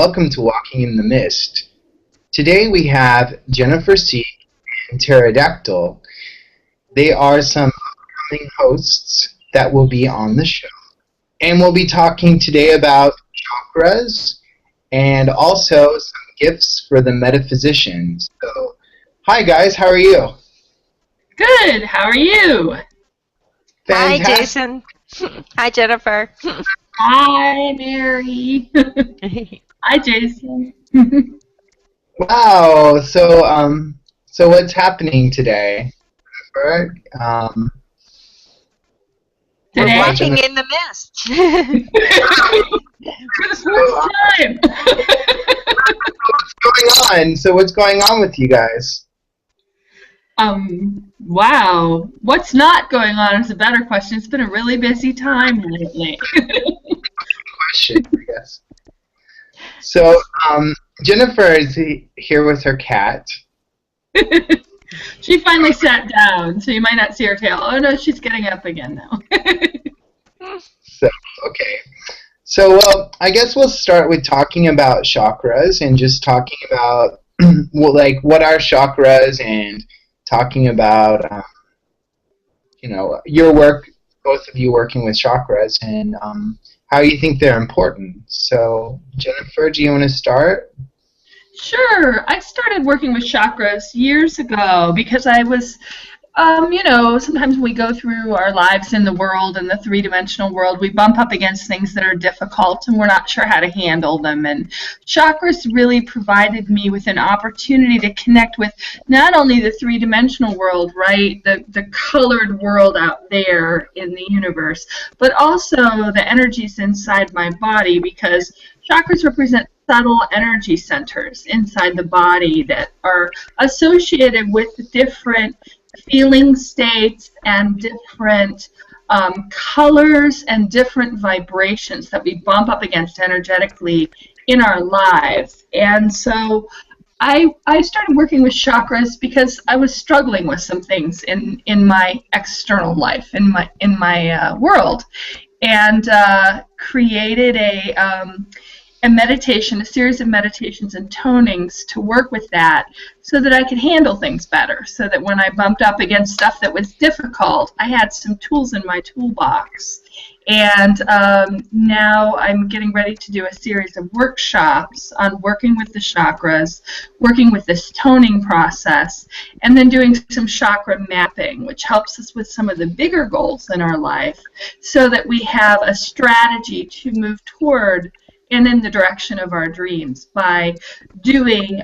welcome to Walking in the Myst. Today we have Jennifer Sieck and Dactyl. They are some upcoming hosts that will be on the show. And we'll be talking today about chakras and also some gifts for the metaphysician. So, hi guys, how are you? Good, how are you? Fantastic. Hi, Jason. Hi, Jennifer. Hi, Mary. Hi, Jason. Wow. So what's happening today? We're walking in the mist. For the first time. What's going on? So what's going on with you guys? Wow. What's not going on is a better question. It's been a really busy time lately. Question, I guess. So, Jennifer is here with her cat. She finally sat down, so you might not see her tail. Oh no, she's getting up again now. So, okay. So, well, I guess we'll start with talking about chakras and just talking about what are chakras and talking about your work, both of you working with chakras, and how you think they're important. So, Jennifer, do you want to start? Sure. I started working with chakras years ago because I was, sometimes when we go through our lives in the world, in the three-dimensional world, we bump up against things that are difficult and we're not sure how to handle them. And chakras really provided me with an opportunity to connect with not only the three-dimensional world, right, the colored world out there in the universe, but also the energies inside my body, because chakras represent subtle energy centers inside the body that are associated with different feeling states and different colors and different vibrations that we bump up against energetically in our lives. And so I started working with chakras because I was struggling with some things in my external life, in my world, and created a meditation, a series of meditations and tonings to work with that so that I could handle things better, so that when I bumped up against stuff that was difficult, I had some tools in my toolbox. And now I'm getting ready to do a series of workshops on working with the chakras, working with this toning process, and then doing some chakra mapping, which helps us with some of the bigger goals in our life so that we have a strategy to move toward and in the direction of our dreams by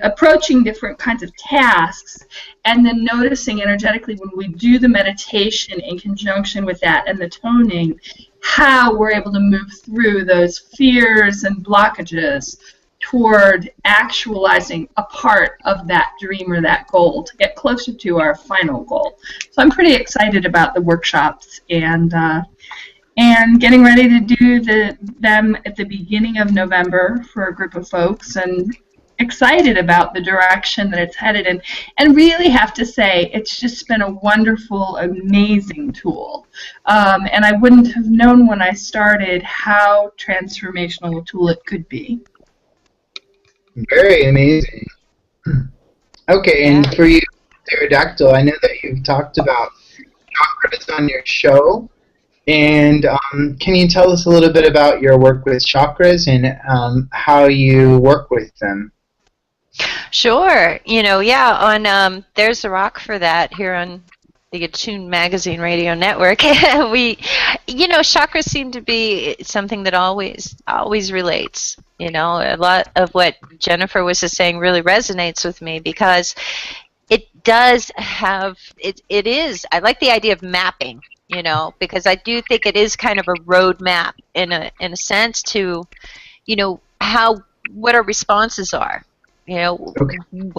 approaching different kinds of tasks and then noticing energetically when we do the meditation in conjunction with that and the toning, how we're able to move through those fears and blockages toward actualizing a part of that dream or that goal to get closer to our final goal. So I'm pretty excited about the workshops and getting ready to do them at the beginning of November for a group of folks, and excited about the direction that it's headed in. And really have to say, it's just been a wonderful, amazing tool. And I wouldn't have known when I started how transformational a tool it could be. Very amazing. Okay, and for you, Dactyl, I know that you've talked about chakras on your show. And can you tell us a little bit about your work with chakras and how you work with them? Sure. On There's a Rock for That here on the Attune Magazine radio network. Chakras seem to be something that always relates. A lot of what Jennifer was just saying really resonates with me because it does have, it is, I like the idea of mapping. Because I do think it is kind of a roadmap in a sense to, what our responses are.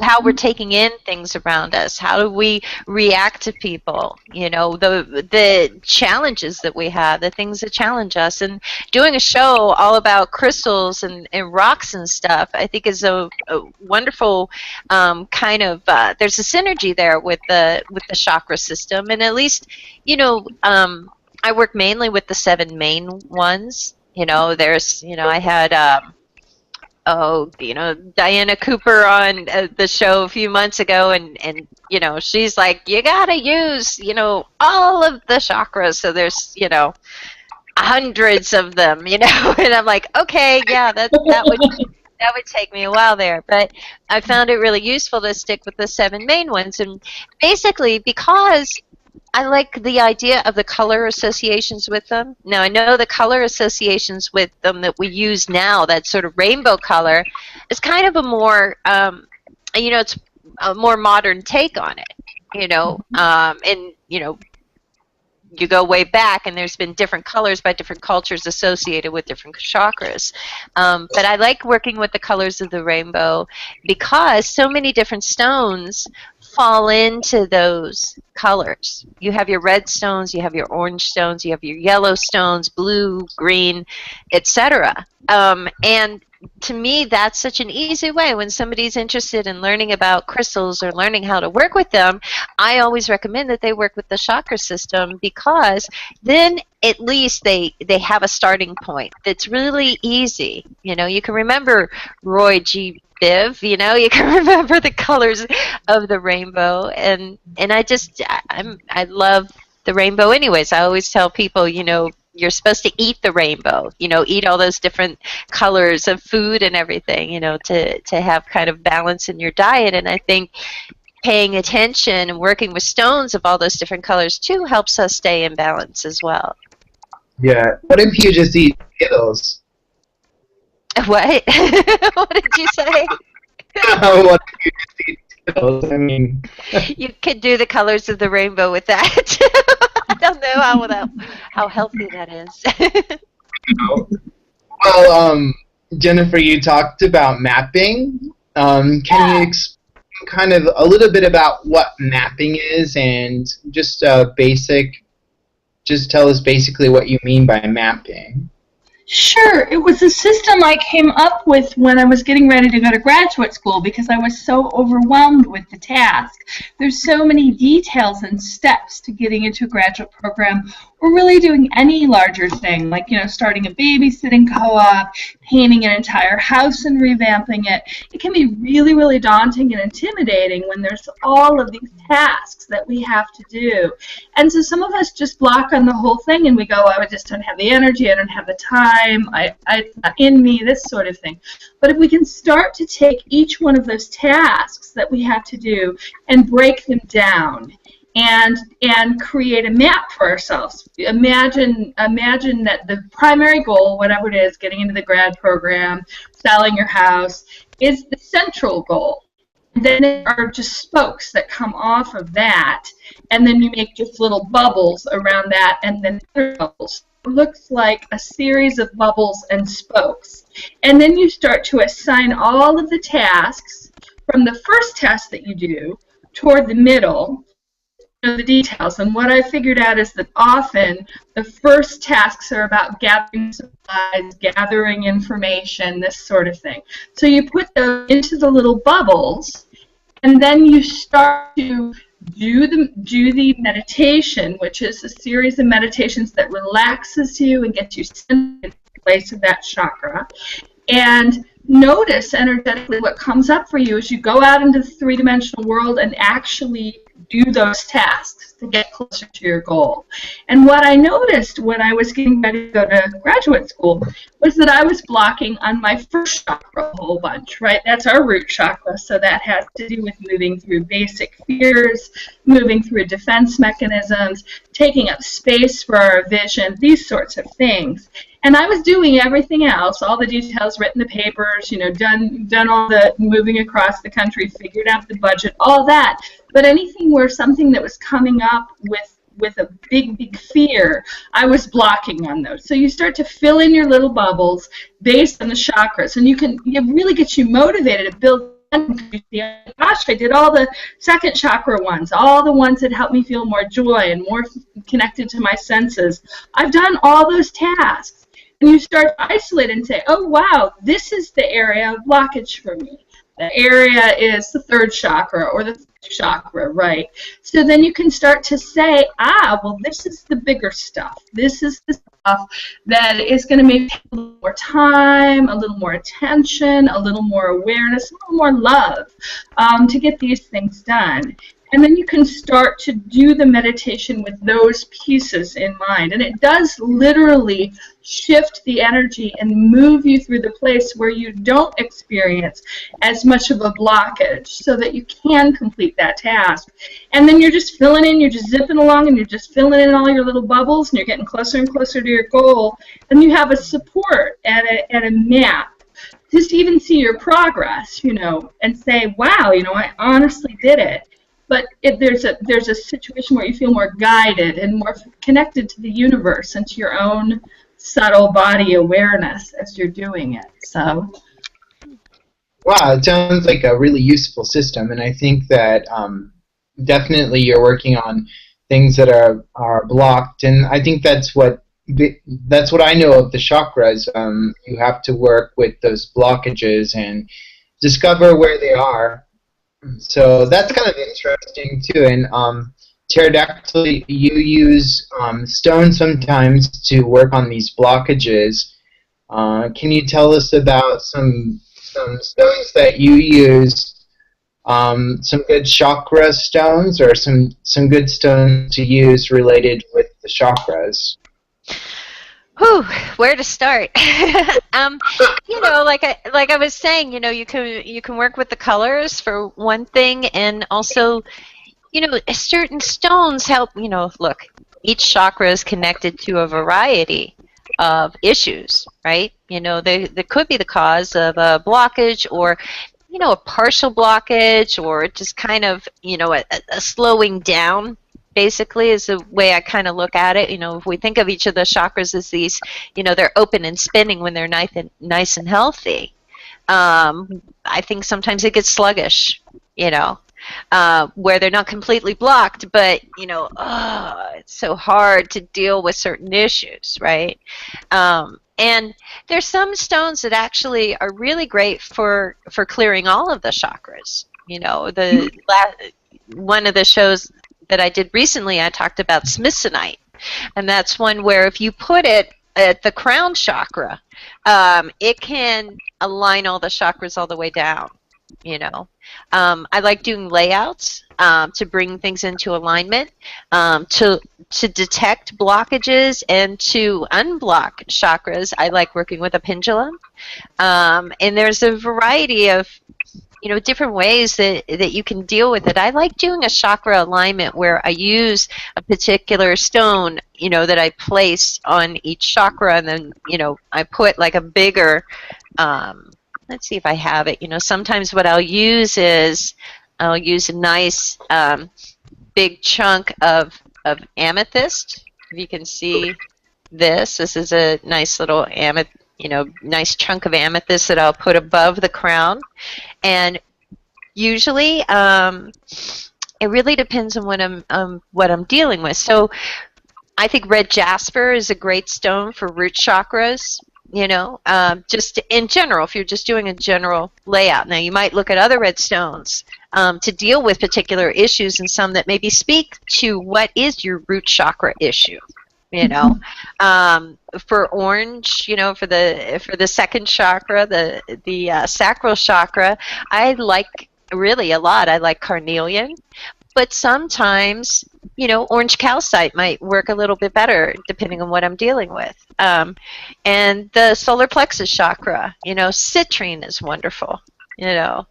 How we're taking in things around us. How do we react to people? The challenges that we have, the things that challenge us. And doing a show all about crystals and rocks and stuff, I think is a wonderful kind of, there's a synergy there with the chakra system. And at least, I work mainly with the 7 main ones. I had oh, Diana Cooper on the show a few months ago, and she's like, you gotta use, all of the chakras. So there's, hundreds of them, and I'm like, okay, yeah, that would take me a while there, but I found it really useful to stick with the 7 main ones, and basically because I like the idea of the color associations with them. Now, I know the color associations with them that we use now, that sort of rainbow color, is kind of a more, it's a more modern take on it, and, you go way back, and there's been different colors by different cultures associated with different chakras. But I like working with the colors of the rainbow because so many different stones fall into those colors. You have your red stones, you have your orange stones, you have your yellow stones, blue, green, etc. And to me, that's such an easy way when somebody's interested in learning about crystals or learning how to work with them. I always recommend that they work with the chakra system, because then at least they have a starting point that's really easy. You can remember Roy G. Biv, you can remember the colors of the rainbow, and I love the rainbow anyways. I always tell people, you're supposed to eat the rainbow, eat all those different colors of food and everything, to have kind of balance in your diet. And I think paying attention and working with stones of all those different colors too helps us stay in balance as well. Yeah. What if you just eat Skittles? What? What did you say? What if you just eat Skittles? I mean, you could do the colors of the rainbow with that. I don't know how healthy that is. Well, Jennifer, you talked about mapping. Can you explain kind of a little bit about what mapping is, and just tell us basically what you mean by mapping? Sure. It was a system I came up with when I was getting ready to go to graduate school because I was so overwhelmed with the task. There's so many details and steps to getting into a graduate program or really doing any larger thing, like, starting a babysitting co-op, painting an entire house and revamping it. It can be really, really daunting and intimidating when there's all of these tasks that we have to do. And so some of us just block on the whole thing and we go, I just don't have the energy, I don't have the time, it's not in me, this sort of thing. But if we can start to take each one of those tasks that we have to do and break them down and create a map for ourselves. Imagine that the primary goal, whatever it is, getting into the grad program, selling your house, is the central goal. Then there are just spokes that come off of that, and then you make just little bubbles around that, and then other bubbles. It looks like a series of bubbles and spokes. And then you start to assign all of the tasks from the first task that you do toward the middle, the details. And what I figured out is that often the first tasks are about gathering supplies, gathering information, this sort of thing. So you put those into the little bubbles, and then you start to do the meditation, which is a series of meditations that relaxes you and gets you centered in the place of that chakra. And notice energetically what comes up for you as you go out into the three-dimensional world and actually do those tasks to get closer to your goal. And what I noticed when I was getting ready to go to graduate school was that I was blocking on my first chakra a whole bunch, right? That's our root chakra, so that has to do with moving through basic fears, moving through defense mechanisms, taking up space for our vision, these sorts of things. And I was doing everything else, all the details, written the papers, done all the moving across the country, figured out the budget, all that. But anything where something that was coming up with a big fear, I was blocking on those. So you start to fill in your little bubbles based on the chakras, and it really gets you motivated to build. Gosh, I did all the second chakra ones, all the ones that help me feel more joy and more connected to my senses. I've done all those tasks. And you start to isolate and say, oh, wow, this is the area of blockage for me. area is the third chakra or the chakra, right? So then you can start to say, well, this is the bigger stuff. This is the stuff that is going to maybe take a little more time, a little more attention, a little more awareness, a little more love to get these things done. And then you can start to do the meditation with those pieces in mind. And it does literally shift the energy and move you through the place where you don't experience as much of a blockage so that you can complete that task. And then you're just filling in, you're just zipping along, and you're just filling in all your little bubbles, and you're getting closer and closer to your goal. And you have a support and a map. Just even see your progress, you know, and say, wow, you know, I honestly did it. But there's a situation where you feel more guided and more connected to the universe and to your own subtle body awareness as you're doing it. So, wow, it sounds like a really useful system, and I think that definitely you're working on things that are blocked, and I think that's what I know of the chakras. You have to work with those blockages and discover where they are. So that's kind of interesting too. And Pterodactyl, you use stone sometimes to work on these blockages. Can you tell us about some stones that you use? Some good chakra stones, or some good stones to use related with the chakras? Whew, where to start? You know, like I was saying, you know, you can work with the colors for one thing, and also, you know, certain stones help. You know, look, each chakra is connected to a variety of issues, right? You know, they could be the cause of a blockage, or, you know, a partial blockage, or just kind of, you know, a slowing down. Basically, is the way I kind of look at it. You know, if we think of each of the chakras as these, you know, they're open and spinning when they're nice and healthy. I think sometimes it gets sluggish, you know, where they're not completely blocked, but, you know, it's so hard to deal with certain issues, right? And there's some stones that actually are really great for clearing all of the chakras. You know, one of the shows that I did recently, I talked about smithsonite, and that's one where if you put it at the crown chakra, it can align all the chakras all the way down. You know, I like doing layouts to bring things into alignment, to detect blockages and to unblock chakras. I like working with a pendulum, and there's a variety of, you know, different ways that you can deal with it. I like doing a chakra alignment where I use a particular stone, you know, that I place on each chakra, and then, you know, I put like a bigger, let's see if I have it. You know, sometimes what I'll use is I'll use a nice big chunk of amethyst. If you can see this is a nice little amethyst. You know, nice chunk of amethyst that I'll put above the crown. And usually, it really depends on what I'm dealing with. So I think red jasper is a great stone for root chakras. You know, just in general, if you're just doing a general layout. Now, you might look at other red stones to deal with particular issues, and some that maybe speak to what is your root chakra issue. You know, for orange, you know, for the second chakra, the sacral chakra, I like really a lot. I like carnelian, but sometimes, you know, orange calcite might work a little bit better depending on what I'm dealing with. And the solar plexus chakra, you know, citrine is wonderful. You know,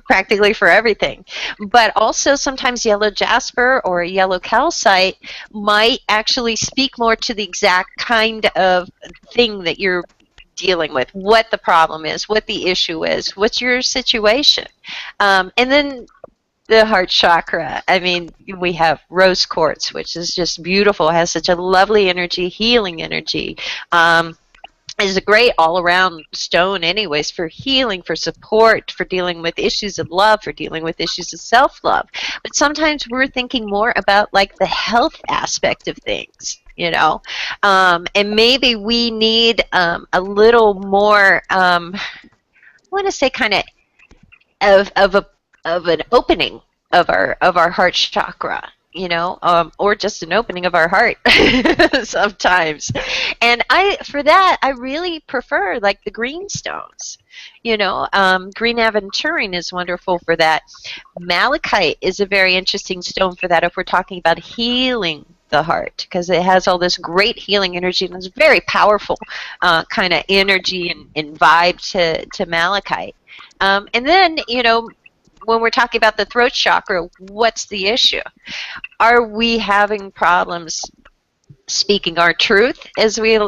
practically for everything. But also sometimes yellow jasper or yellow calcite might actually speak more to the exact kind of thing that you're dealing with, what the problem is, what the issue is, what's your situation. And then the heart chakra, I mean, we have rose quartz, which is just beautiful, has such a lovely energy, healing energy. Is a great all-around stone anyways, for healing, for support, for dealing with issues of love, for dealing with issues of self-love. But sometimes we're thinking more about like the health aspect of things, you know, and maybe we need a little more, I want to say kind of of an opening of our heart chakra, you know, or just an opening of our heart sometimes. And for that, I really prefer like the green stones. You know, green aventurine is wonderful for that. Malachite is a very interesting stone for that if we're talking about healing the heart, because it has all this great healing energy and it's very powerful kind of energy and vibe to malachite. And then, you know, when we're talking about the throat chakra, what's the issue? Are we having problems speaking our truth, as we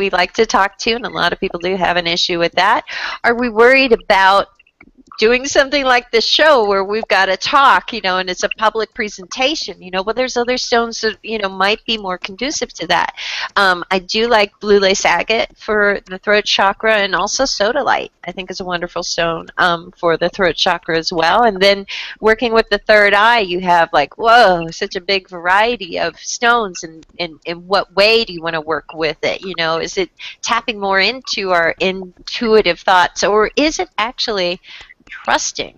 like to talk to, and a lot of people do have an issue with that? Are we worried about doing something like this show where we've got to talk, you know, and it's a public presentation, you know? Well, there's other stones that, you know, might be more conducive to that. I do like blue lace agate for the throat chakra, and also sodalite, I think, is a wonderful stone for the throat chakra as well. And then working with the third eye, you have like, whoa, such a big variety of stones, and in what way do you want to work with it? You know, is it tapping more into our intuitive thoughts, or is it actually trusting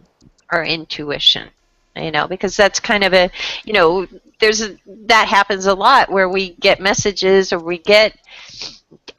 our intuition? You know, because that's kind of a, you know, that happens a lot where we get messages, or we get,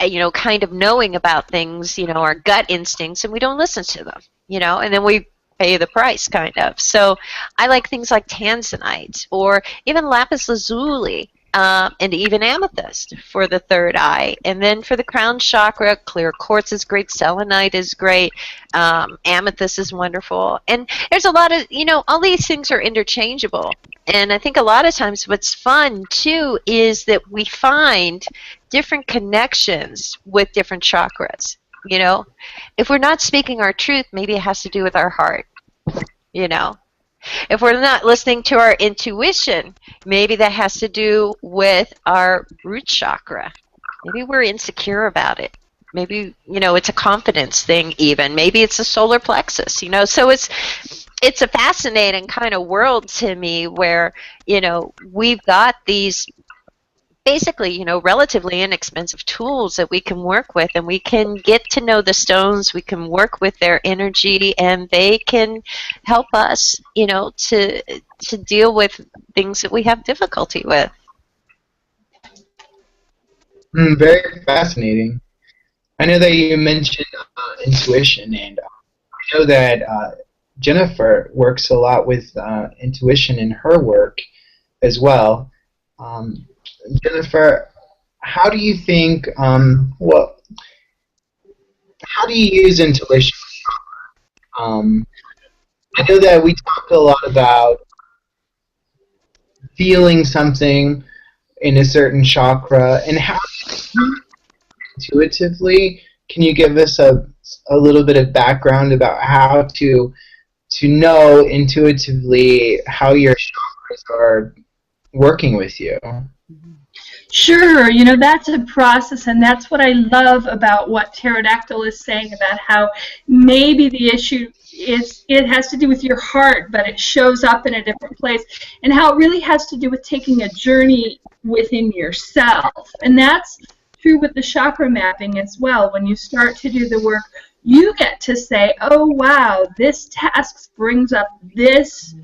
you know, kind of knowing about things, you know, our gut instincts, and we don't listen to them, you know, and then we pay the price, kind of. So I like things like tanzanite, or even lapis lazuli, and even amethyst for the third eye. And then for the crown chakra, clear quartz is great, selenite is great, amethyst is wonderful. And there's a lot of, you know, all these things are interchangeable. And I think a lot of times what's fun, too, is that we find different connections with different chakras. You know, if we're not speaking our truth, maybe it has to do with our heart, you know. If we're not listening to our intuition, maybe that has to do with our root chakra. Maybe we're insecure about it. Maybe, you know, it's a confidence thing even. Maybe it's a solar plexus, you know. So it's a fascinating kind of world to me where, you know, we've got these basically, you know, relatively inexpensive tools that we can work with, and we can get to know the stones, we can work with their energy, and they can help us, you know, to deal with things that we have difficulty with. Very fascinating. I know that you mentioned intuition, and I know that Jennifer works a lot with intuition in her work as well. Jennifer, how do you think, how do you use intuition? I know that we talk a lot about feeling something in a certain chakra, and how intuitively, can you give us a little bit of background about how to know intuitively how your chakras are working with you? Sure, you know, that's a process, and that's what I love about what Dactyl is saying about how maybe the issue is it has to do with your heart, but it shows up in a different place, and how it really has to do with taking a journey within yourself. And that's true with the chakra mapping as well. When you start to do the work, you get to say, oh, wow, this task brings up this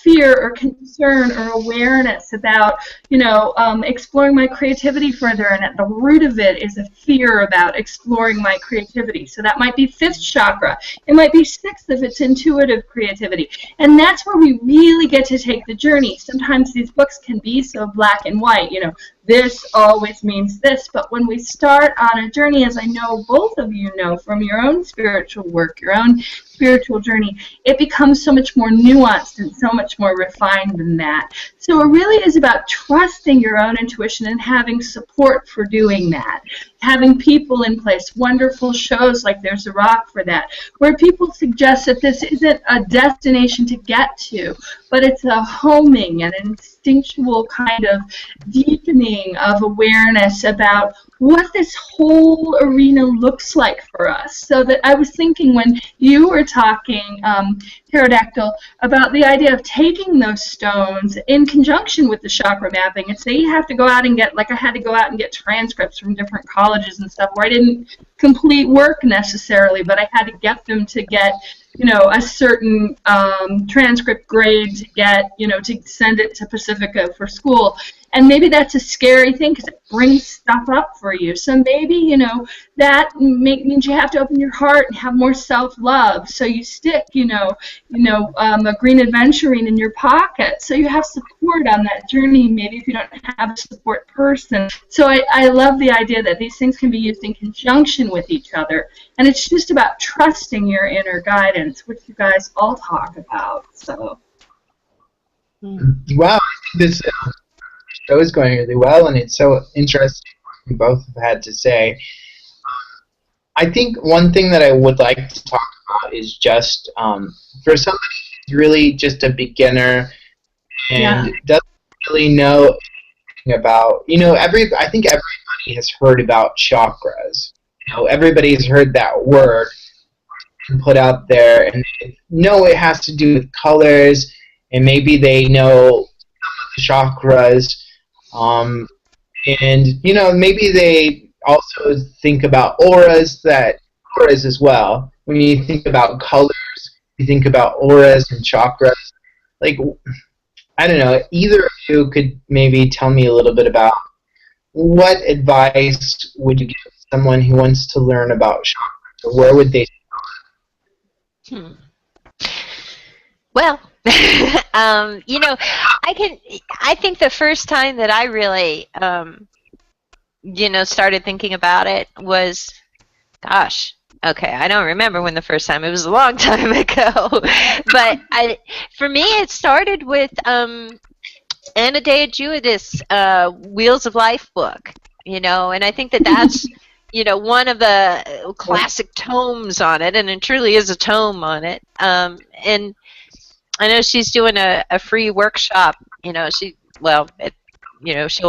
fear or concern or awareness about, you know, exploring my creativity further, and at the root of it is a fear about exploring my creativity. So that might be 5th chakra. It might be 6th if it's intuitive creativity. And that's where we really get to take the journey. Sometimes these books can be so black and white, you know, this always means this, but when we start on a journey, as I know both of you know from your own spiritual work, your own spiritual journey, it becomes so much more nuanced and so much more refined than that. So it really is about trusting your own intuition and having support for doing that. Having people in place, wonderful shows like There's a Rock for that, where people suggest that this isn't a destination to get to, but it's a homing and instinctual kind of deepening of awareness about what this whole arena looks like for us. So that I was thinking when you were talking, Dactyl, about the idea of taking those stones in conjunction with the chakra mapping, and say you have to go out and get, like I had to go out and get transcripts from different colleges and stuff where I didn't complete work necessarily, but I had to get them to get a certain transcript grade to get, to send it to Pacifica for school. And maybe that's a scary thing because it brings stuff up for you. So maybe, that means you have to open your heart and have more self-love. So you stick, a green adventurine in your pocket. So you have support on that journey, maybe if you don't have a support person. So I love the idea that these things can be used in conjunction with each other. And it's just about trusting your inner guidance, which you guys all talk about. So. Wow, this show is going really well, and it's so interesting what you both have had to say. I think one thing that I would like to talk about is just for somebody who's really just a beginner and doesn't really know anything about, I think everybody has heard about chakras. Everybody's heard that word put out there, and they know it has to do with colors, and maybe they know the chakras. And maybe they also think about auras as well. When you think about colors, you think about auras and chakras. Like, I don't know, either of you could maybe tell me a little bit about what advice would you give someone who wants to learn about chakras, or where would they start? Well, I think the first time that I really, started thinking about it was, gosh, okay, I don't remember when the first time. It was a long time ago. But for me, it started with Anna de Giudice, Wheels of Life book, and I think that's, one of the classic tomes on it, and it truly is a tome on it. And I know she's doing a free workshop. She'll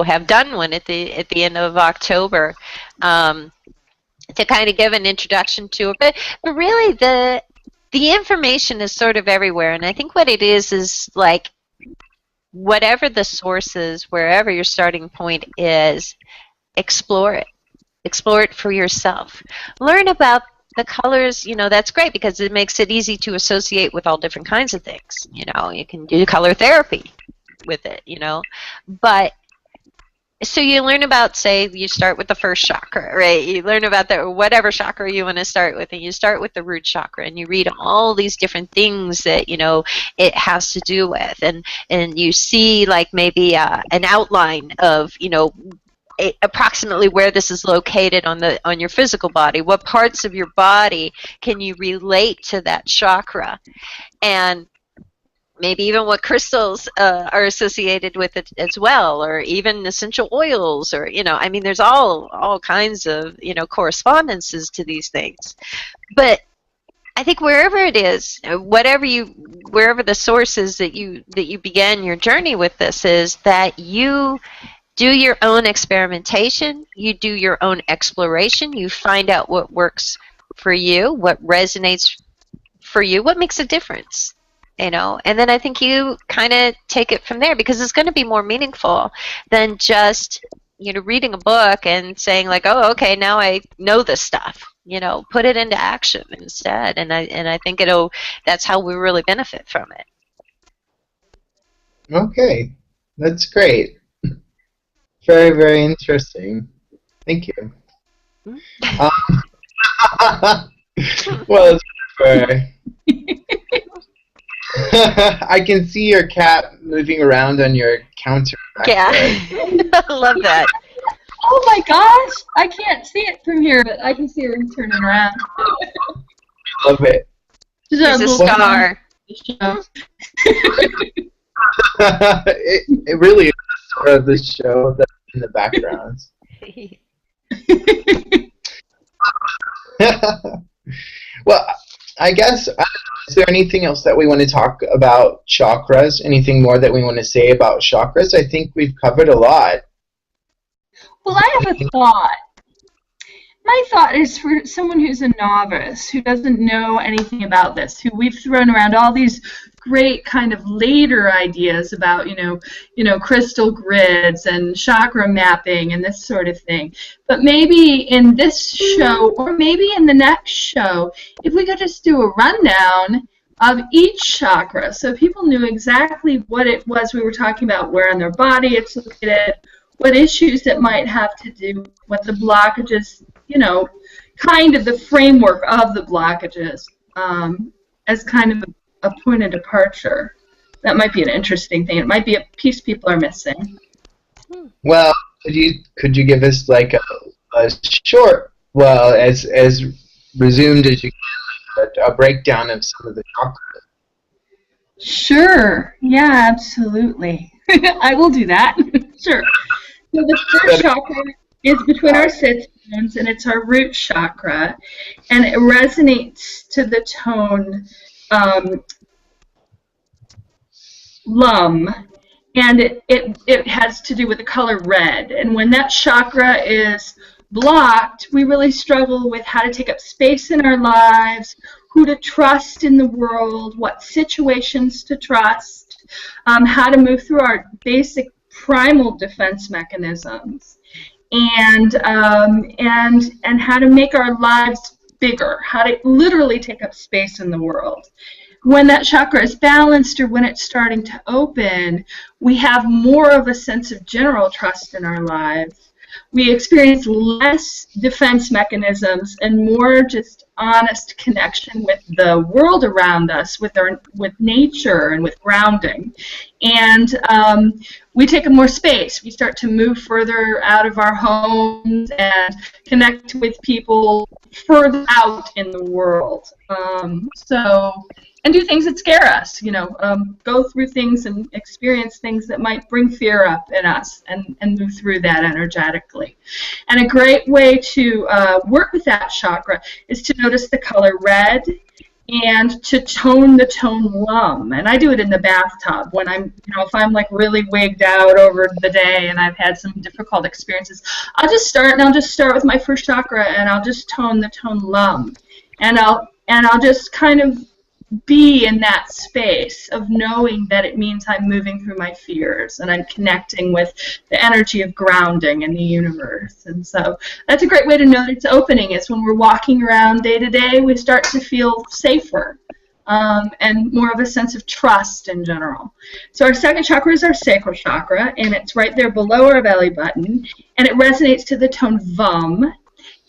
have done one at the end of October to kind of give an introduction to it. But really, the information is sort of everywhere, and I think what it is like whatever the source is, wherever your starting point is, explore it. Explore it for yourself. Learn about the colors, that's great because it makes it easy to associate with all different kinds of things. You can do color therapy with it, But, so you learn about, say, you start with the first chakra, right? You learn about whatever chakra you want to start with, and you start with the root chakra, and you read all these different things that, it has to do with. And you see, like, maybe an outline of, approximately where this is located on your physical body. What parts of your body can you relate to that chakra, and maybe even what crystals are associated with it as well, or even essential oils, or there's all kinds of correspondences to these things. But I think wherever it is, wherever the source is that you began your journey with this, is that you do your own experimentation, you do your own exploration, you find out what works for you, what resonates for you, what makes a difference, and then I think you kind of take it from there, because it's going to be more meaningful than just reading a book and saying like, oh, okay, now I know this stuff. Put it into action instead, and I think that's how we really benefit from it. Okay, that's great. Very, very interesting. Thank you. Well, I can see your cat moving around on your counter. Yeah, I love that. Oh my gosh! I can't see it from here, but I can see her turning around. Love it. She's a star. It really is the star of the show that's in the background. Well, I guess, is there anything else that we want to talk about chakras? Anything more that we want to say about chakras? I think we've covered a lot. Well, I have a thought. My thought is for someone who's a novice, who doesn't know anything about this, who we've thrown around all these great kind of later ideas about, crystal grids and chakra mapping and this sort of thing. But maybe in this show, or maybe in the next show, if we could just do a rundown of each chakra, so people knew exactly what it was we were talking about, where in their body it's located, what issues it might have to do, what the blockages, kind of the framework of the blockages as kind of a point of departure. That might be an interesting thing. It might be a piece people are missing. Well, could you give us like a short, well, as resumed as you can, a breakdown of some of the chakras? Sure. Yeah, absolutely. I will do that. Sure. So the first chakra is between our sit bones, and it's our root chakra, and it resonates to the tone lum, and it has to do with the color red. And when that chakra is blocked, we really struggle with how to take up space in our lives, who to trust in the world, what situations to trust, how to move through our basic primal defense mechanisms, and how to make our lives bigger, how to literally take up space in the world. When that chakra is balanced, or when it's starting to open, we have more of a sense of general trust in our lives. We experience less defense mechanisms and more just honest connection with the world around us, with nature and with grounding. And we take up more space. We start to move further out of our homes and connect with people further out in the world. And do things that scare us, go through things and experience things that might bring fear up in us, and move through that energetically. And a great way to work with that chakra is to notice the color red and to tone the tone lum. And I do it in the bathtub when I'm, if I'm like really wigged out over the day and I've had some difficult experiences. I'll just start with my first chakra, and I'll just tone the tone lum. And I'll just kind of be in that space of knowing that it means I'm moving through my fears and I'm connecting with the energy of grounding in the universe. And so that's a great way to know that it's opening, is when we're walking around day to day, we start to feel safer and more of a sense of trust in general. So our second chakra is our sacral chakra, and it's right there below our belly button, and it resonates to the tone VUM.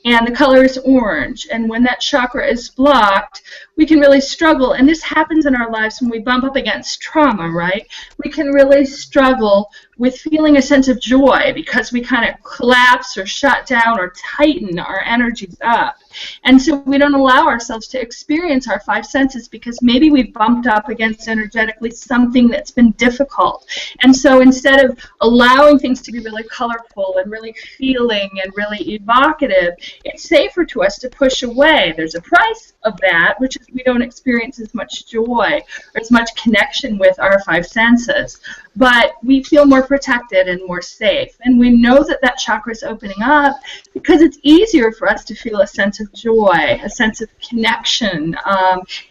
And the color is orange. And when that chakra is blocked, we can really struggle. And this happens in our lives when we bump up against trauma, right? We can really struggle with feeling a sense of joy because we kind of collapse or shut down or tighten our energies up. And so we don't allow ourselves to experience our five senses because maybe we bumped up against energetically something that's been difficult. And so instead of allowing things to be really colorful and really feeling and really evocative, it's safer to us to push away. There's a price of that, which is we don't experience as much joy or as much connection with our five senses. But we feel more protected and more safe. And we know that that chakra is opening up because it's easier for us to feel a sense of joy, a sense of connection,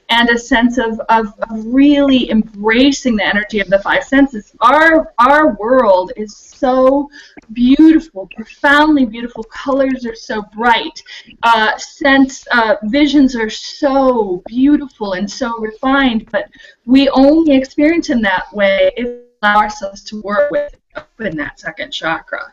and a sense of really embracing the energy of the five senses. Our world is so beautiful, profoundly beautiful. Colors are so bright. Visions are so beautiful and so refined, but we only experience them that way if we allow ourselves to work with open that second chakra.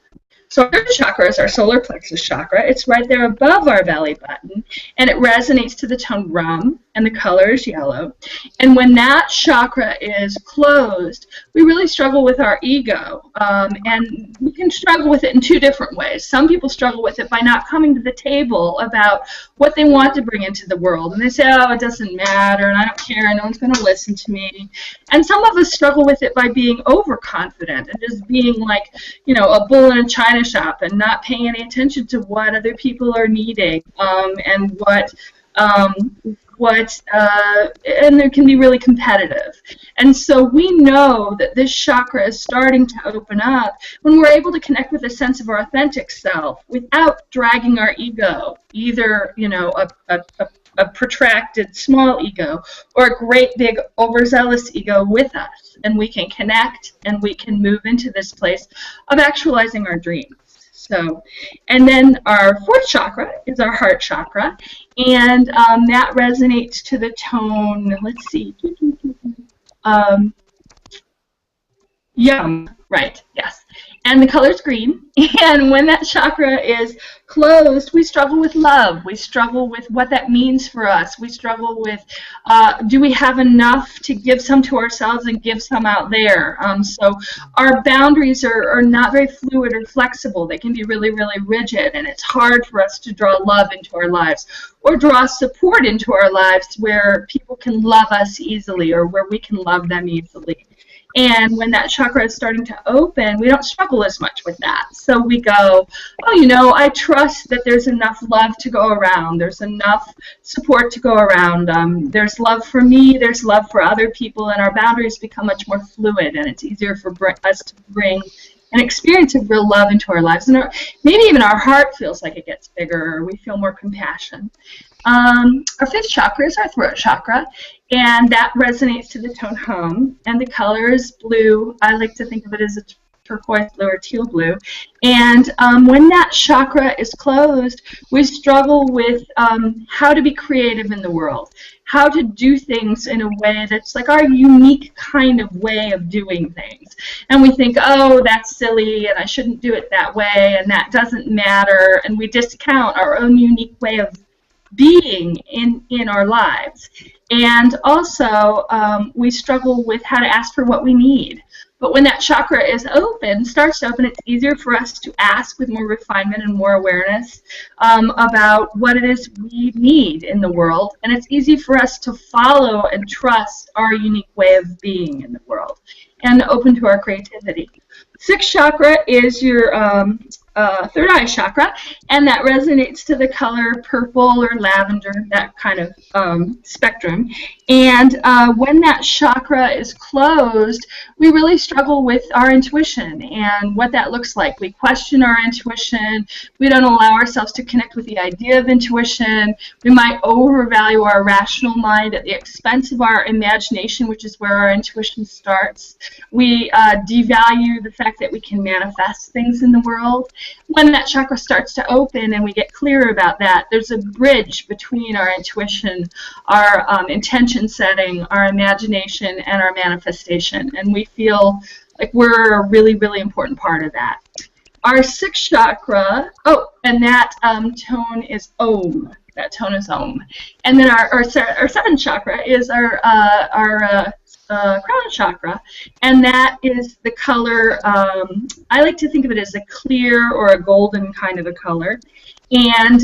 So our third chakra is our solar plexus chakra. It's right there above our belly button, and it resonates to the tone rum, and the color is yellow. And when that chakra is closed, we really struggle with our ego, and we can struggle with it in two different ways. Some people struggle with it by not coming to the table about what they want to bring into the world, and they say, oh, it doesn't matter, and I don't care, no one's going to listen to me. And some of us struggle with it by being overconfident and just being like, a bull in a china shop and not paying any attention to what other people are needing, and and it can be really competitive. And so we know that this chakra is starting to open up when we're able to connect with a sense of our authentic self without dragging our ego, either, you know, a protracted small ego or a great big overzealous ego with us. And we can connect and we can move into this place of actualizing our dreams. So, and then our fourth chakra is our heart chakra, and that resonates to the tone, let's see, yum, right, yes. And the color's green, and when that chakra is closed, we struggle with love. We struggle with what that means for us. We struggle with, do we have enough to give some to ourselves and give some out there? So our boundaries are not very fluid or flexible. They can be really, really rigid, and it's hard for us to draw love into our lives or draw support into our lives where people can love us easily or where we can love them easily. And when that chakra is starting to open, we don't struggle as much with that. So we go, oh, you know, I trust that there's enough love to go around. There's enough support to go around. There's love for me. There's love for other people. And our boundaries become much more fluid. And it's easier for us to bring an experience of real love into our lives. And maybe even our heart feels like it gets bigger, or we feel more compassion. Our fifth chakra is our throat chakra, and that resonates to the tone hum, and the color is blue. I like to think of it as a turquoise blue or teal blue. And when that chakra is closed, we struggle with how to be creative in the world, how to do things in a way that's like our unique kind of way of doing things. And we think, oh, that's silly, and I shouldn't do it that way, and that doesn't matter, and we discount our own unique way of being in our lives. And also, we struggle with how to ask for what we need. But when that chakra is open, starts to open, it's easier for us to ask with more refinement and more awareness about what it is we need in the world. And it's easy for us to follow and trust our unique way of being in the world and open to our creativity. Sixth chakra is your third eye chakra, and that resonates to the color purple or lavender, that kind of spectrum. And when that chakra is closed, we really struggle with our intuition and what that looks like. We question our intuition. We don't allow ourselves to connect with the idea of intuition. We might overvalue our rational mind at the expense of our imagination, which is where our intuition starts. We devalue the fact that we can manifest things in the world. When that chakra starts to open and we get clear about that, there's a bridge between our intuition, our intention setting, our imagination, and our manifestation. And we feel like we're a really, really important part of that. Our sixth chakra, and that tone is Om. That tone is Om. And then our seventh chakra is our crown chakra, and that is the color, I like to think of it as a clear or a golden kind of a color. And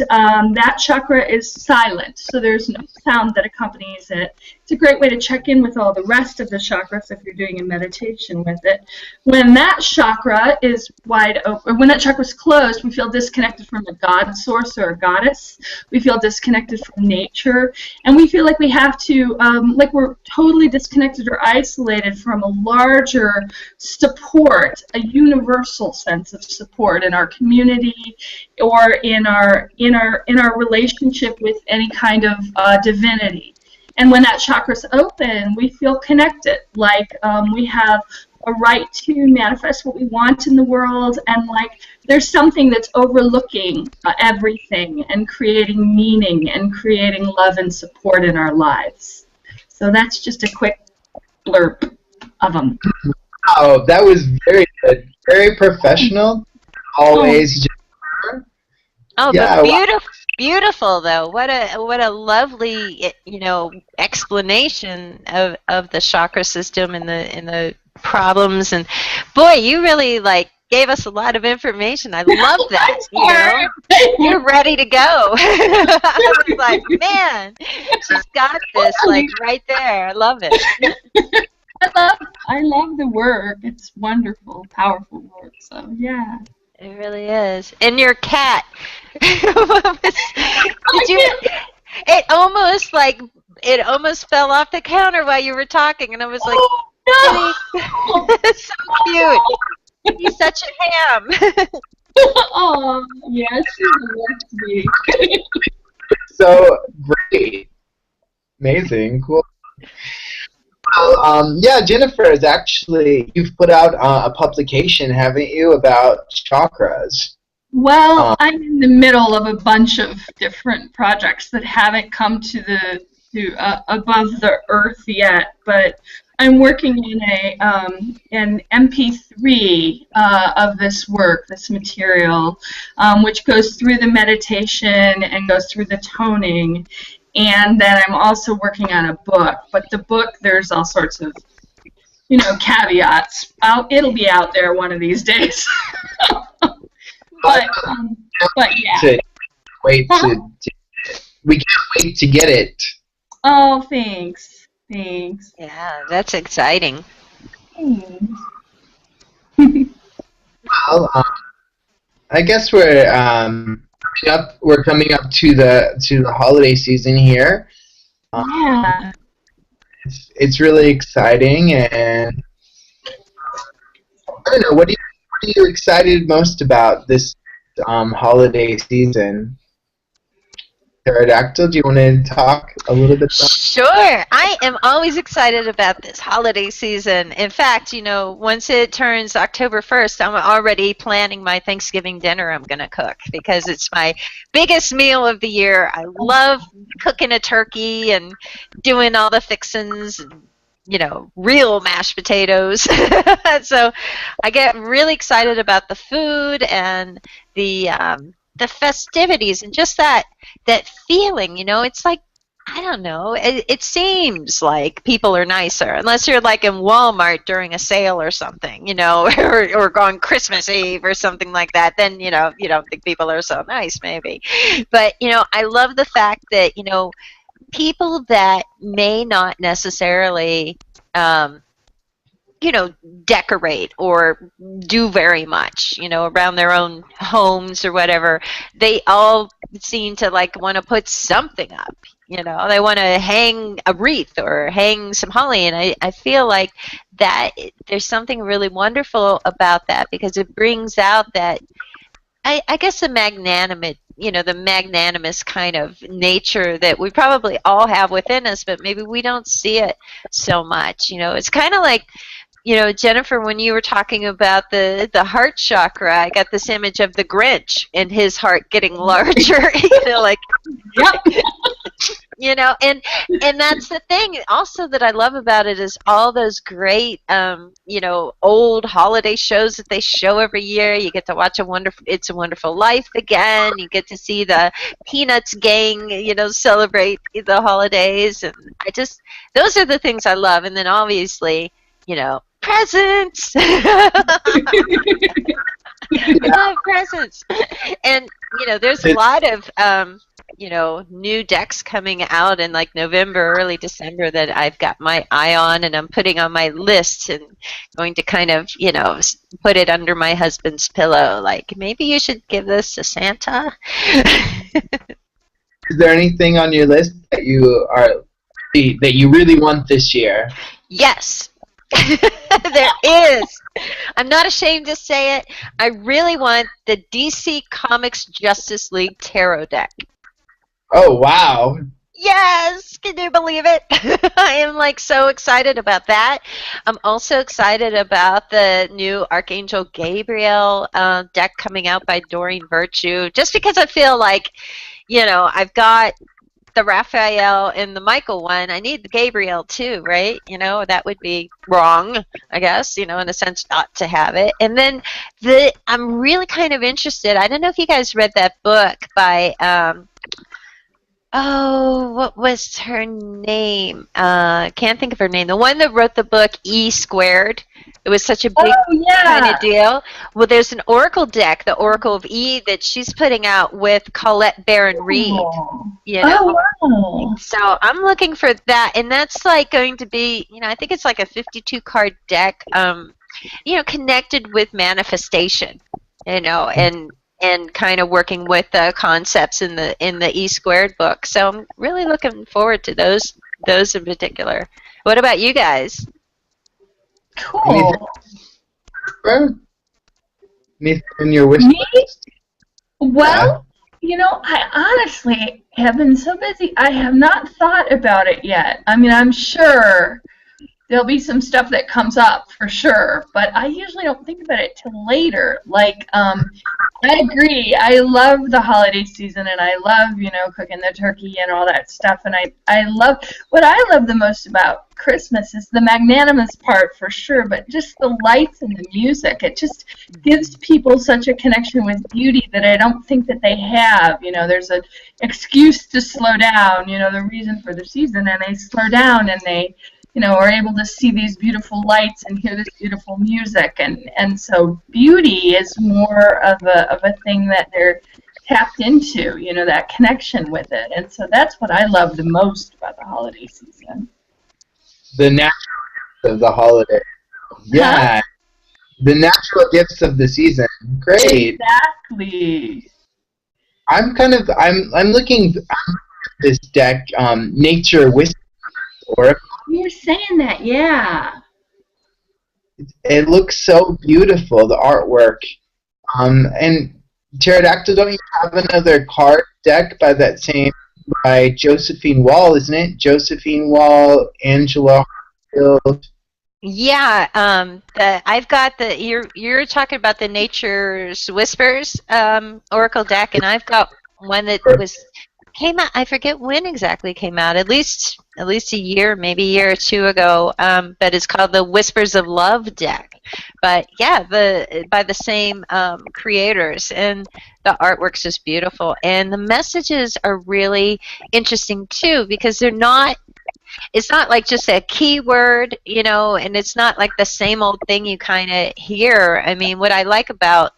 that chakra is silent, so there's no sound that accompanies it. It's a great way to check in with all the rest of the chakras if you're doing a meditation with it. When that chakra is wide open, or when that chakra is closed, we feel disconnected from a god source or a goddess. We feel disconnected from nature, and we feel like we have to, like we're totally disconnected or isolated from a larger support, a universal sense of support in our community or in our relationship with any kind of divinity. And when that chakra's open, we feel connected, like we have a right to manifest what we want in the world, and like there's something that's overlooking everything and creating meaning and creating love and support in our lives. So that's just a quick blurb of them. Oh, that was very good. Very professional. Always. Oh, yeah, but beautiful, beautiful though. What a lovely, explanation of the chakra system and the problems. And boy, you really gave us a lot of information. I love that. You're ready to go. I was like, man, she's got this right there. I love it. I love the work. It's wonderful, powerful work. So yeah. It really is. And your cat. it almost fell off the counter while you were talking, and I was like, Oh, no! it's so cute. He's such a ham. Oh, yeah, she's a lesbian. So great. Amazing. Cool. Well, yeah, Jennifer, is actually, you've put out a publication, haven't you, about chakras? Well, I'm in the middle of a bunch of different projects that haven't come to above the earth yet, but I'm working on an MP3 of this work, this material, which goes through the meditation and goes through the toning, and then I'm also working on a book. But the book, there's all sorts of, caveats. It'll be out there one of these days. But yeah. We can't wait to get it. Oh, thanks. Thanks. Yeah, that's exciting. Thanks. Well, I guess we're coming up to the holiday season here. Yeah. It's really exciting, and I don't know. What are you excited most about this holiday season? Dactyl, do you want to talk a little bit about Sure. I am always excited about this holiday season. In fact, once it turns October 1st, I'm already planning my Thanksgiving dinner I'm going to cook because it's my biggest meal of the year. I love cooking a turkey and doing all the fixins, real mashed potatoes. So I get really excited about the food and the festivities and just that feeling, it's like, I don't know, it seems like people are nicer, unless you're like in Walmart during a sale or something, or on Christmas Eve or something like that, then, you don't think people are so nice, maybe. But, I love the fact that, people that may not necessarily decorate or do very much, around their own homes or whatever, they all seem to want to put something up. They want to hang a wreath or hang some holly, and I feel like that there's something really wonderful about that because it brings out that, I guess, the magnanimous kind of nature that we probably all have within us, but maybe we don't see it so much. It's kind of like, Jennifer, when you were talking about the heart chakra, I got this image of the Grinch and his heart getting larger. Yep. And that's the thing also that I love about it is all those great, old holiday shows that they show every year. You get to watch It's a Wonderful Life again. You get to see the Peanuts gang, celebrate the holidays, and those are the things I love. And then obviously, presents. I love presents. And, there's a lot of, new decks coming out in November, early December that I've got my eye on and I'm putting on my list and going to kind of, put it under my husband's pillow. Maybe you should give this to Santa. Is there anything on your list that you really want this year? Yes. There is. I'm not ashamed to say it. I really want the DC Comics Justice League Tarot deck. Oh, wow. Yes! Can you believe it? I am so excited about that. I'm also excited about the new Archangel Gabriel deck coming out by Doreen Virtue, just because I feel like, I've got the Raphael and the Michael one. I need the Gabriel too, right? That would be wrong, I guess, in a sense not to have it. And then I'm really kind of interested. I don't know if you guys read that book by what was her name? Can't think of her name. The one that wrote the book E Squared. It was such a big kind of deal. Well, there's an Oracle deck, the Oracle of E, that she's putting out with Colette Baron Reed. Oh, wow. So I'm looking for that, and that's going to be, I think it's a 52-card deck, connected with manifestation, and and kind of working with the concepts in the E squared book. So I'm really looking forward to those in particular. What about you guys? Cool. Anything in your wish Me? list? Well, I honestly have been so busy, I have not thought about it yet. I mean, I'm sure there'll be some stuff that comes up for sure, but I usually don't think about it till later. Like, I agree. I love the holiday season, and I love, cooking the turkey and all that stuff. And I love, what I love the most about Christmas is the magnanimous part for sure, but just the lights and the music. It just gives people such a connection with beauty that I don't think that they have. There's an excuse to slow down, the reason for the season, and they slow down and they are able to see these beautiful lights and hear this beautiful music, and so beauty is more of a thing that they're tapped into, that connection with it, and so that's what I love the most about the holiday season. The natural gifts of the holiday. Yeah. Huh? The natural gifts of the season. Great. Exactly. I'm looking at this deck, Nature Whisper Oracle. You were saying that, yeah. It looks so beautiful, the artwork. And Pterodactyl, don't you have another card deck by Josephine Wall, isn't it? Josephine Wall, Angela Harfield. Yeah, I've got you're talking about the Nature's Whispers Oracle deck, and I've got one that came out. I forget when exactly it came out. At least a year, maybe a year or two ago. But it's called the Whispers of Love deck. But yeah, by the same creators, and the artwork's just beautiful, and the messages are really interesting too, because they're not. It's not like just a keyword, and it's not like the same old thing you kind of hear. I mean, what I like about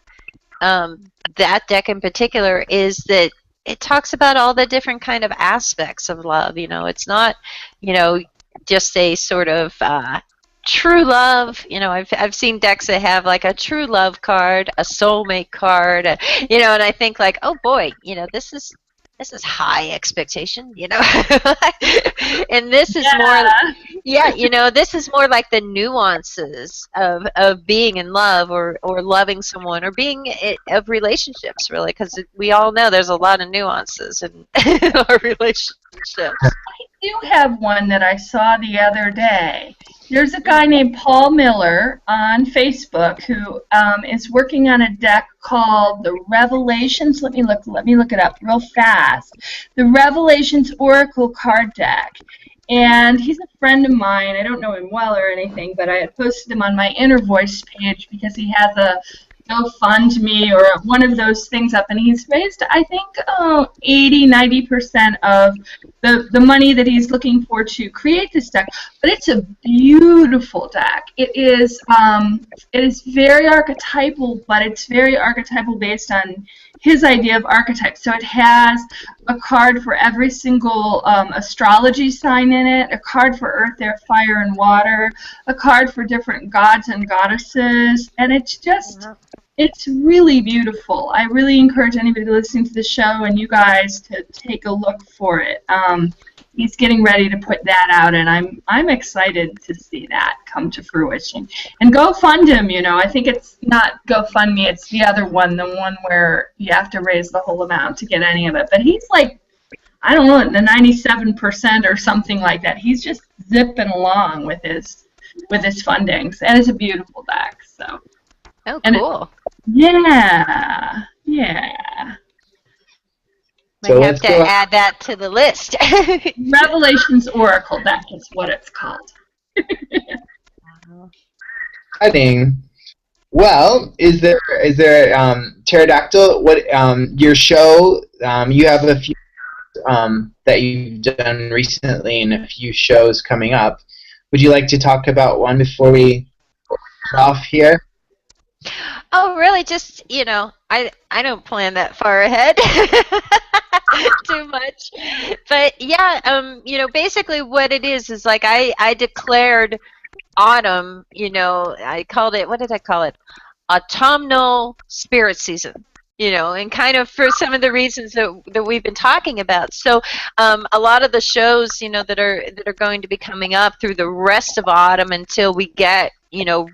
that deck in particular is that it talks about all the different kind of aspects of love. It's not, just a sort of true love. I've seen decks that have like a true love card, a soulmate card, and I think like, oh boy, this is high expectation, and this is more, this is more like the nuances of being in love or loving someone or being of relationships, really, because we all know there's a lot of nuances in our relationships. I do have one that I saw the other day. There's a guy named Paul Miller on Facebook who is working on a deck called the Revelations. Let me look it up real fast. The Revelations Oracle card deck. And he's a friend of mine. I don't know him well or anything, but I had posted him on my Inner Voice page because he has a GoFundMe or one of those things up, and he's raised, I think, 80-90% of the money that he's looking for to create this deck. But it's a beautiful deck. It is very archetypal, but it's very archetypal based on his idea of archetypes. So it has a card for every single astrology sign in it, a card for earth, air, fire, and water, a card for different gods and goddesses, and it's really beautiful. I really encourage anybody listening to the show and you guys to take a look for it. He's getting ready to put that out, and I'm excited to see that come to fruition. And go fund him, I think it's not GoFundMe, it's the other one, the one where you have to raise the whole amount to get any of it. But he's like, I don't know, the 97% or something like that. He's just zipping along with his fundings, and it's a beautiful deck. So. Oh, cool. Yeah. So I have to add that to the list. Revelations Oracle deck is what it's called. Exciting. Well, is there Pterodactyl? What your show? You have a few that you've done recently, and a few shows coming up. Would you like to talk about one before we get off here? Oh, really? Just, I don't plan that far ahead too much. But, yeah, basically what it is like I declared autumn, I called it, what did I call it? Autumnal spirit season. and kind of for some of the reasons that we've been talking about. So a lot of the shows, that are going to be coming up through the rest of autumn until we get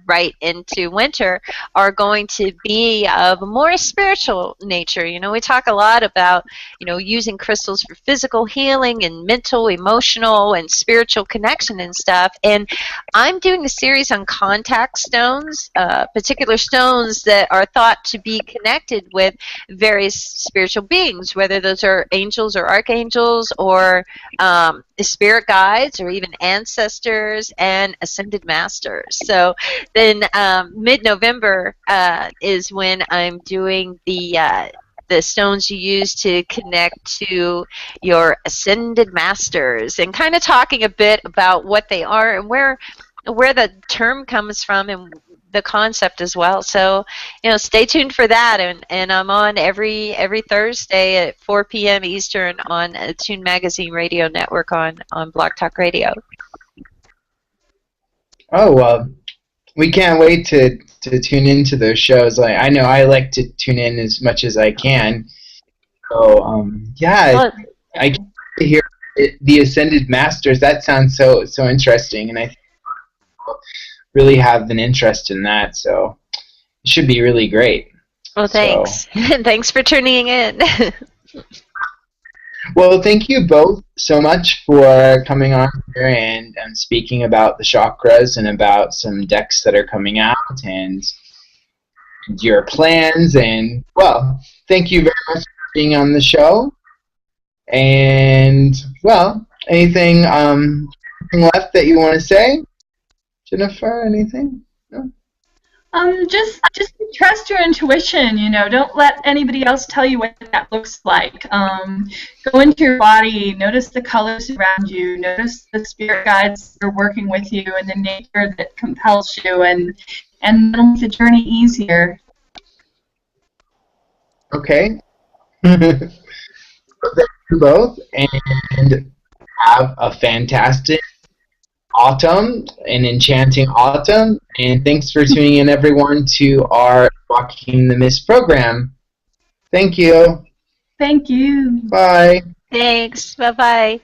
right into winter are going to be of a more spiritual nature. We talk a lot about, using crystals for physical healing and mental, emotional, and spiritual connection and stuff. And I'm doing a series on contact stones, particular stones that are thought to be connected with various spiritual beings, whether those are angels or archangels or spirit guides or even ancestors and ascended masters. So then mid-November is when I'm doing the stones you use to connect to your ascended masters, and kind of talking a bit about what they are and where the term comes from and the concept as well. So, stay tuned for that. And I'm on every Thursday at 4 p.m. Eastern on Attune Magazine Radio Network on Blog Talk Radio. Oh, well, we can't wait to tune into those shows. I know I like to tune in as much as I can. So, yeah, I get to hear the Ascended Masters. That sounds so interesting, and I think people really have an interest in that. So it should be really great. Well, thanks. So. Thanks for tuning in. Well, thank you both so much for coming on here and speaking about the chakras and about some decks that are coming out and your plans. And, well, thank you very much for being on the show. And, well, anything left that you want to say? Jennifer, anything? No? Just trust your intuition, don't let anybody else tell you what that looks like. Go into your body, notice the colors around you, notice the spirit guides that are working with you and the nature that compels you, and that'll make the journey easier. Okay. Thank you both, and have a fantastic autumn, an enchanting autumn, and thanks for tuning in, everyone, to our Walking the Myst program. Thank you. Thank you. Bye. Thanks. Bye-bye.